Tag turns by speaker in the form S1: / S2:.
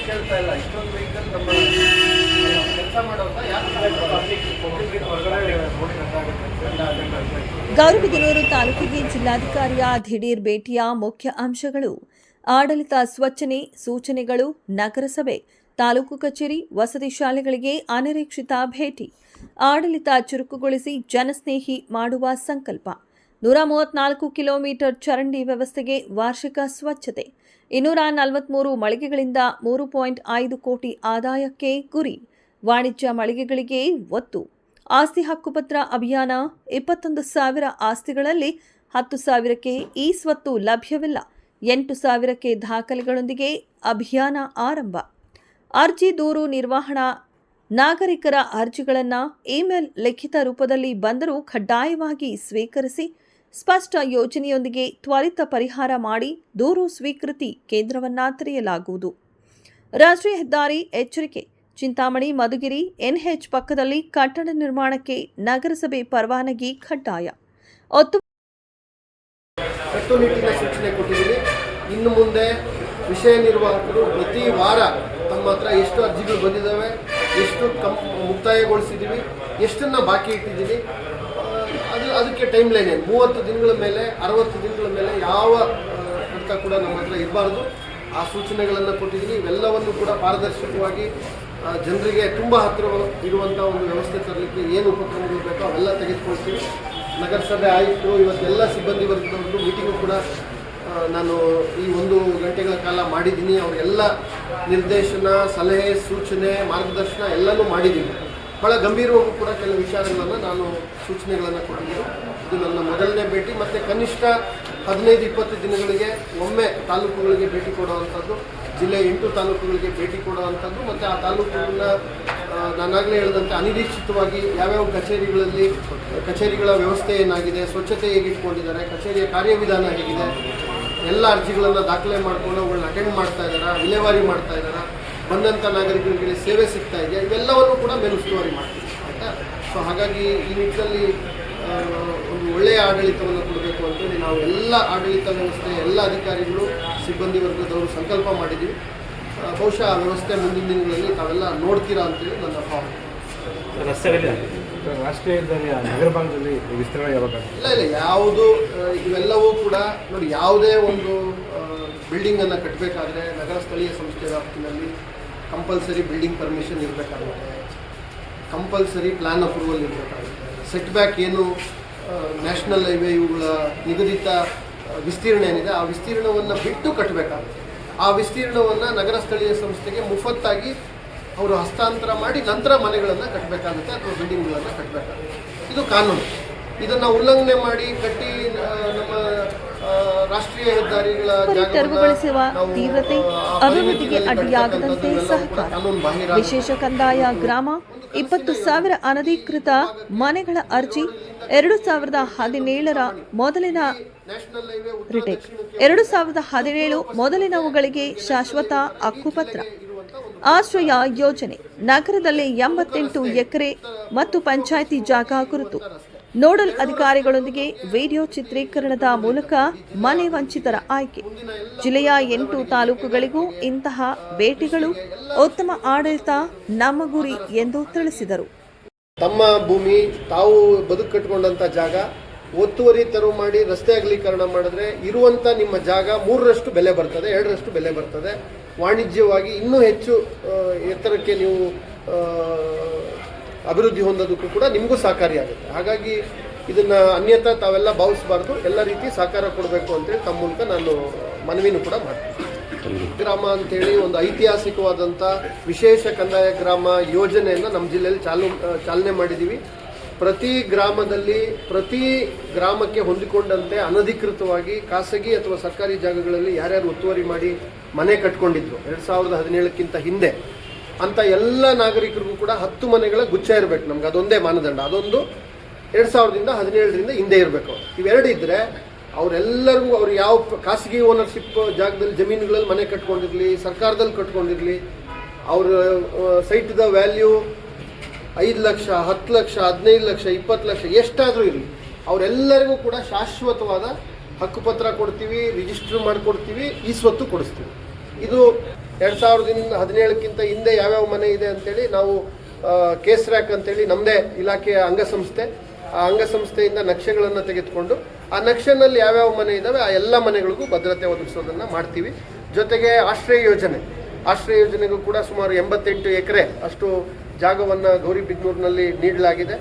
S1: ಕೇಳ್ತಾ ಇಲ್ಲ. ಇಷ್ಟೊಂದು ವೆಹಿಕಲ್ ನಮ್ಮ ಕೆಲಸ ಮಾಡೋದು
S2: ಗೌರಿಬಿದನೂರು ತಾಲೂಕಿಗೆ ಜಿಲ್ಲಾಧಿಕಾರಿಯ ದಿಢೀರ್ ಭೇಟಿಯ ಮುಖ್ಯ ಅಂಶಗಳು: ಆಡಳಿತ ಸ್ವಚ್ಛನೆ ಸೂಚನೆಗಳು, ನಗರಸಭೆ, ತಾಲೂಕು ಕಚೇರಿ, ವಸತಿ ಶಾಲೆಗಳಿಗೆ ಅನಿರೀಕ್ಷಿತ ಭೇಟಿ, ಆಡಳಿತ ಚುರುಕುಗೊಳಿಸಿ ಜನಸ್ನೇಹಿ ಮಾಡುವ ಸಂಕಲ್ಪ, 134 ಕಿಲೋಮೀಟರ್ ಚರಂಡಿ ವ್ಯವಸ್ಥೆಗೆ ವಾರ್ಷಿಕ ಸ್ವಚ್ಛತೆ, 243 ಮಳಿಗೆಗಳಿಂದ 3.5 ಕೋಟಿ ಆದಾಯಕ್ಕೆ ಗುರಿ, ವಾಣಿಜ್ಯ ಮಳಿಗೆಗಳಿಗೆ ಒತ್ತು, ಆಸ್ತಿ ಹಕ್ಕುಪತ್ರ ಅಭಿಯಾನ, 21,000 ಆಸ್ತಿಗಳಲ್ಲಿ 10,000ಕ್ಕೆ ಈ ಸ್ವತ್ತು ಲಭ್ಯವಿಲ್ಲ, 8,000ಕ್ಕೆ ದಾಖಲೆಗಳೊಂದಿಗೆ ಅಭಿಯಾನ ಆರಂಭ, ಅರ್ಜಿ ದೂರು ನಿರ್ವಹಣಾ, ನಾಗರಿಕರ ಅರ್ಜಿಗಳನ್ನು ಇಮೇಲ್ ಲಿಖಿತ ರೂಪದಲ್ಲಿ ಬಂದರೂ ಕಡ್ಡಾಯವಾಗಿ ಸ್ವೀಕರಿಸಿ ಸ್ಪಷ್ಟ ಯೋಜನೆಯೊಂದಿಗೆ ತ್ವರಿತ ಪರಿಹಾರ ಮಾಡಿ ದೂರು ಸ್ವೀಕೃತಿ ಕೇಂದ್ರವನ್ನು ತೆರೆಯಲಾಗುವುದು. ರಾಷ್ಟ್ರೀಯ ಹೆದ್ದಾರಿ ಎಚ್ಚರಿಕೆ: ಚಿಂತಾಮಣಿ ಮಧುಗಿರಿ ಎನ್ಎಚ್ ಪಕ್ಕದಲ್ಲಿ ಕಟ್ಟಡ ನಿರ್ಮಾಣಕ್ಕೆ ನಗರಸಭೆ ಪರವಾನಗಿ ಕಡ್ಡಾಯ.
S1: ಕಟ್ಟುನಿಟ್ಟಿನ ಸೂಚನೆ ಕೊಟ್ಟಿದ್ದೀವಿ. ಇನ್ನು ಮುಂದೆ ವಿಷಯ ನಿರ್ವಾಹಕರು ಪ್ರತಿ ವಾರ ತಮ್ಮ ಹತ್ರ ಎಷ್ಟು ಅರ್ಜಿಗಳು ಬಂದಿದ್ದಾವೆ, ಎಷ್ಟು ಮುಕ್ತಾಯಗೊಳಿಸಿದ್ದೀವಿ, ಎಷ್ಟನ್ನು ಬಾಕಿ ಇಟ್ಟಿದ್ದೀವಿ, ಅದಕ್ಕೆ ಟೈಮ್ ಲೈನ್ 30 ದಿನಗಳ ಮೇಲೆ 60 ದಿನಗಳ ಮೇಲೆ ಯಾವ ಕಡತ ಕೂಡ ನಮ್ಮ ಹತ್ರ ಇರಬಾರ್ದು. ಆ ಸೂಚನೆಗಳನ್ನು ಕೊಟ್ಟಿದ್ದೀನಿ. ಇವೆಲ್ಲವನ್ನು ಕೂಡ ಪಾರದರ್ಶಕವಾಗಿ ಜನರಿಗೆ ತುಂಬ ಹತ್ತಿರ ಇರುವಂಥ ಒಂದು ವ್ಯವಸ್ಥೆ ತರಲಿಕ್ಕೆ ಏನು ಉಪಕ್ರಮಗಳು ಬೇಕೋ ಅವೆಲ್ಲ ತೆಗೆದುಕೊಳ್ತೀವಿ. ನಗರಸಭೆ ಆಯುಕ್ತರು ಇವತ್ತೆಲ್ಲ ಸಿಬ್ಬಂದಿ ವರ್ಗದವ್ರದ್ದು ಮೀಟಿಂಗು ಕೂಡ ನಾನು ಈ 1 ಗಂಟೆಗಳ ಕಾಲ ಮಾಡಿದ್ದೀನಿ. ಅವರೆಲ್ಲ ನಿರ್ದೇಶನ, ಸಲಹೆ, ಸೂಚನೆ, ಮಾರ್ಗದರ್ಶನ ಎಲ್ಲನೂ ಮಾಡಿದ್ದೀನಿ. ಭಾಳ ಗಂಭೀರವಾಗೂ ಕೂಡ ಕೆಲವು ವಿಚಾರಗಳನ್ನು ನಾನು ಸೂಚನೆಗಳನ್ನು ಕೊಟ್ಟಿದ್ದೀನಿ. ಇದು ನನ್ನ ಮೊದಲನೇ ಭೇಟಿ. ಮತ್ತು ಕನಿಷ್ಠ 15-20 ದಿನಗಳಿಗೆ ಒಮ್ಮೆ ತಾಲೂಕುಗಳಿಗೆ ಭೇಟಿ ಕೊಡುವಂಥದ್ದು, ಜಿಲ್ಲೆ 8 ತಾಲೂಕುಗಳಿಗೆ ಭೇಟಿ ಕೊಡುವಂಥದ್ದು, ಮತ್ತು ಆ ತಾಲೂಕುಗಳನ್ನ ನಾನಾಗಲೇ ಹೇಳಿದಂತೆ ಅನಿರೀಕ್ಷಿತವಾಗಿ ಯಾವ್ಯಾವ ಕಚೇರಿಗಳ ವ್ಯವಸ್ಥೆ ಏನಾಗಿದೆ, ಸ್ವಚ್ಛತೆ ಹೇಗೆ ಇಟ್ಕೊಂಡಿದ್ದಾರೆ, ಕಚೇರಿಯ ಕಾರ್ಯವಿಧಾನ ಹೇಗಿದೆ, ಎಲ್ಲ ಅರ್ಜಿಗಳನ್ನು ದಾಖಲೆ ಮಾಡಿಕೊಂಡು ಅವುಗಳನ್ನ ಅಟೆಂಡ್ ಮಾಡ್ತಾ ಇದ್ದಾರಾ, ವಿಲೇವಾರಿ ಮಾಡ್ತಾ ಇದ್ದಾರಾ, ಬಂದಂಥ ನಾಗರಿಕರಿಗೆ ಸೇವೆ ಸಿಗ್ತಾ ಇದೆಯಾ, ಇವೆಲ್ಲವನ್ನು ಕೂಡ ಮೇಲುಸ್ತುವಾರಿ ಮಾಡ್ತೀವಿ. ಆಯಿತಾ? ಸೊ ಹಾಗಾಗಿ ಈ ನಿಟ್ಟಿನಲ್ಲಿ ಒಂದು ಒಳ್ಳೆಯ ಆಡಳಿತವನ್ನು ಕೊಡಬೇಕು ಅಂತೇಳಿ ನಾವು ಎಲ್ಲ ಆಡಳಿತ ವ್ಯವಸ್ಥೆ, ಎಲ್ಲ ಅಧಿಕಾರಿಗಳು, ಸಿಬ್ಬಂದಿ ವರ್ಗದವರು ಸಂಕಲ್ಪ ಮಾಡಿದ್ದೀವಿ. ಬಹುಶಃ ಆ ವ್ಯವಸ್ಥೆ ಮುಂದಿನ ದಿನಗಳಲ್ಲಿ ತಾವೆಲ್ಲ ನೋಡ್ತೀರಾ ಅಂತೇಳಿ ನನ್ನ ಭಾವನೆ.
S3: ರಾಷ್ಟ್ರೀಯ ಹೆದ್ದಾರಿಯ ನಗರ ಭಾಗದಲ್ಲಿ ವಿಸ್ತರಣೆ ಯಾವಾಗ?
S1: ಇಲ್ಲ, ಯಾವುದು ಇವೆಲ್ಲವೂ ಕೂಡ ನೋಡಿ, ಯಾವುದೇ ಒಂದು ಬಿಲ್ಡಿಂಗನ್ನು ಕಟ್ಟಬೇಕಾದ್ರೆ ನಗರ ಸ್ಥಳೀಯ ಸಂಸ್ಥೆ ವ್ಯಾಪ್ತಿನಲ್ಲಿ ಕಂಪಲ್ಸರಿ ಬಿಲ್ಡಿಂಗ್ ಪರ್ಮಿಷನ್ ಇರಬೇಕಾಗುತ್ತೆ, ಕಂಪಲ್ಸರಿ ಪ್ಲ್ಯಾನ್ ಅಪ್ರೂವಲ್ ಇರಬೇಕಾಗುತ್ತೆ. ಸೆಟ್ ಬ್ಯಾಕ್ ಏನು ನ್ಯಾಷನಲ್ ಹೈವೇ ಇವುಗಳ ನಿಗದಿತ ವಿಸ್ತೀರ್ಣ ಏನಿದೆ ಆ ವಿಸ್ತೀರ್ಣವನ್ನು ಬಿಟ್ಟು ಕಟ್ಟಬೇಕಾಗುತ್ತೆ. ಆ ವಿಸ್ತೀರ್ಣವನ್ನು ನಗರ ಸ್ಥಳೀಯ ಸಂಸ್ಥೆಗೆ ಮುಫತ್ತಾಗಿ ಅವರು ಹಸ್ತಾಂತರ ಮಾಡಿ ನಂತರ ಮನೆಗಳನ್ನು ಕಟ್ಟಬೇಕಾಗುತ್ತೆ ಅಥವಾ ಬಿಲ್ಡಿಂಗ್ಗಳನ್ನು ಕಟ್ಟಬೇಕಾಗುತ್ತೆ. ಇದು ಕಾನೂನು. ಇದನ್ನು ಉಲ್ಲಂಘನೆ ಮಾಡಿ ಕಟ್ಟಿ ನಮ್ಮ ರಾಷ್ಟ್ರೀಯ ಹೆದ್ದಾರಿಗಳ
S2: ತೆರವುಗೊಳಿಸುವ ತೀವ್ರತೆ ಅಭಿವೃದ್ಧಿಗೆ ಅಡ್ಡಿಯಾಗದಂತೆ ಸಹಕಾರ. ವಿಶೇಷ ಕಂದಾಯ ಗ್ರಾಮ 20,000 ಅನಧಿಕೃತ ಮನೆಗಳ ಅರ್ಜಿ 2017 ಮೊದಲಿನ ರಿಟೇಕ್ 2017 ಮೊದಲಿನವುಗಳಿಗೆ ಶಾಶ್ವತ ಹಕ್ಕುಪತ್ರ. ಆಶ್ರಯ ಯೋಜನೆ ನಗರದಲ್ಲಿ 88 ಎಕರೆ ಮತ್ತು ಪಂಚಾಯಿತಿ ಜಾಗ ಕುರಿತು ನೋಡಲ್ ಅಧಿಕಾರಿಗಳೊಂದಿಗೆ ವಿಡಿಯೋ ಚಿತ್ರೀಕರಣದ ಮೂಲಕ ಮನೆ ವಂಚಿತರ ಆಯ್ಕೆ. ಜಿಲ್ಲೆಯ 8 ತಾಲೂಕುಗಳಿಗೂ ಇಂತಹ ಭೇಟಿಗಳು ಉತ್ತಮ ಆಡಳಿತ ನಮ್ಮ ಗುರಿ ಎಂದು ತಿಳಿಸಿದರು.
S1: ತಮ್ಮ ಭೂಮಿ, ತಾವು ಬದುಕು ಕಟ್ಟಿಕೊಂಡಂಥ ಜಾಗ ಒತ್ತುವರಿ ತೆರವು ಮಾಡಿ ರಸ್ತೆ ಅಗಲೀಕರಣ ಮಾಡಿದ್ರೆ ಇರುವಂಥ ನಿಮ್ಮ ಜಾಗ 3ರಷ್ಟು ಬೆಲೆ ಬರ್ತದೆ, 2ರಷ್ಟು ಬೆಲೆ ಬರ್ತದೆ. ವಾಣಿಜ್ಯವಾಗಿ ಇನ್ನೂ ಹೆಚ್ಚು ಎತ್ತರಕ್ಕೆ ನೀವು ಅಭಿವೃದ್ಧಿ ಹೊಂದೋದಕ್ಕೂ ಕೂಡ ನಿಮಗೂ ಸಹಕಾರಿಯಾಗುತ್ತೆ. ಹಾಗಾಗಿ ಇದನ್ನು ಅನ್ಯತಾ ತಾವೆಲ್ಲ ಭಾವಿಸಬಾರ್ದು. ಎಲ್ಲ ರೀತಿ ಸಹಕಾರ ಕೊಡಬೇಕು ಅಂತೇಳಿ ತಮ್ಮ ಮೂಲಕ ನಾನು ಮನವಿನೂ ಕೂಡ ಮಾಡ್ತೀನಿ. ಗ್ರಾಮ ಅಂತೇಳಿ ಒಂದು ಐತಿಹಾಸಿಕವಾದಂಥ ವಿಶೇಷ ಕಂದಾಯ ಗ್ರಾಮ ಯೋಜನೆಯನ್ನು ನಮ್ಮ ಜಿಲ್ಲೆಯಲ್ಲಿ ಚಾಲನೆ ಮಾಡಿದ್ದೀವಿ. ಪ್ರತಿ ಗ್ರಾಮದಲ್ಲಿ ಪ್ರತಿ ಗ್ರಾಮಕ್ಕೆ ಹೊಂದಿಕೊಂಡಂತೆ ಅನಧಿಕೃತವಾಗಿ ಖಾಸಗಿ ಅಥವಾ ಸರ್ಕಾರಿ ಜಾಗಗಳಲ್ಲಿ ಯಾರ್ಯಾರು ಒತ್ತುವರಿ ಮಾಡಿ ಮನೆ ಕಟ್ಕೊಂಡಿದ್ರು 2017ಕ್ಕಿಂತ ಹಿಂದೆ ಅಂತ ಎಲ್ಲ ನಾಗರಿಕರಿಗೂ ಕೂಡ 10 ಮನೆಗಳ ಗುಚ್ಛ ಇರಬೇಕು. ನಮ್ಗೆ ಅದೊಂದೇ ಮಾನದಂಡ. ಅದೊಂದು 2017ರಿಂದ ಹಿಂದೆ ಇರಬೇಕು. ಇವೆರಡು ಇದ್ದರೆ ಅವರೆಲ್ಲರಿಗೂ ಅವ್ರು ಯಾವ ಖಾಸಗಿ ಓನರ್ಶಿಪ್ ಜಾಗದಲ್ಲಿ ಜಮೀನುಗಳಲ್ಲಿ ಮನೆ ಕಟ್ಕೊಂಡಿರಲಿ, ಸರ್ಕಾರದಲ್ಲಿ ಕಟ್ಕೊಂಡಿರಲಿ, ಅವ್ರ ಸೈಟ್ದ ವ್ಯಾಲ್ಯೂ 5 ಲಕ್ಷ, 10 ಲಕ್ಷ, 15 ಲಕ್ಷ, 20 ಲಕ್ಷ ಎಷ್ಟಾದರೂ ಇರಲಿ, ಅವರೆಲ್ಲರಿಗೂ ಕೂಡ ಶಾಶ್ವತವಾದ ಹಕ್ಕುಪತ್ರ ಕೊಡ್ತೀವಿ, ರಿಜಿಸ್ಟರ್ ಮಾಡಿಕೊಡ್ತೀವಿ, ಈ ಸ್ವತ್ತು ಕೊಡಿಸ್ತೀವಿ. ಇದು 2017ಕ್ಕಿಂತ ಹಿಂದೆ ಯಾವ್ಯಾವ ಮನೆ ಇದೆ ಅಂತೇಳಿ ನಾವು ಕೇಸ್ ರ್ಯಾಕ್ ಅಂತೇಳಿ ನಮ್ಮದೇ ಇಲಾಖೆಯ ಅಂಗಸಂಸ್ಥೆ, ಆ ಅಂಗಸಂಸ್ಥೆಯಿಂದ ನಕ್ಷೆಗಳನ್ನು ತೆಗೆದುಕೊಂಡು ಆ ನಕ್ಷೆನಲ್ಲಿ ಯಾವ್ಯಾವ ಮನೆ ಇದ್ದಾವೆ ಆ ಎಲ್ಲ ಮನೆಗಳಿಗೂ ಭದ್ರತೆ ಒದಗಿಸೋದನ್ನು ಮಾಡ್ತೀವಿ. ಜೊತೆಗೆ ಆಶ್ರಯ ಯೋಜನೆಗೂ ಕೂಡ ಸುಮಾರು 88 ಎಕರೆ ಅಷ್ಟು ಜಾಗವನ್ನು ಗೌರಿಬಿದನೂರಿನಲ್ಲಿ ನೀಡಲಾಗಿದೆ.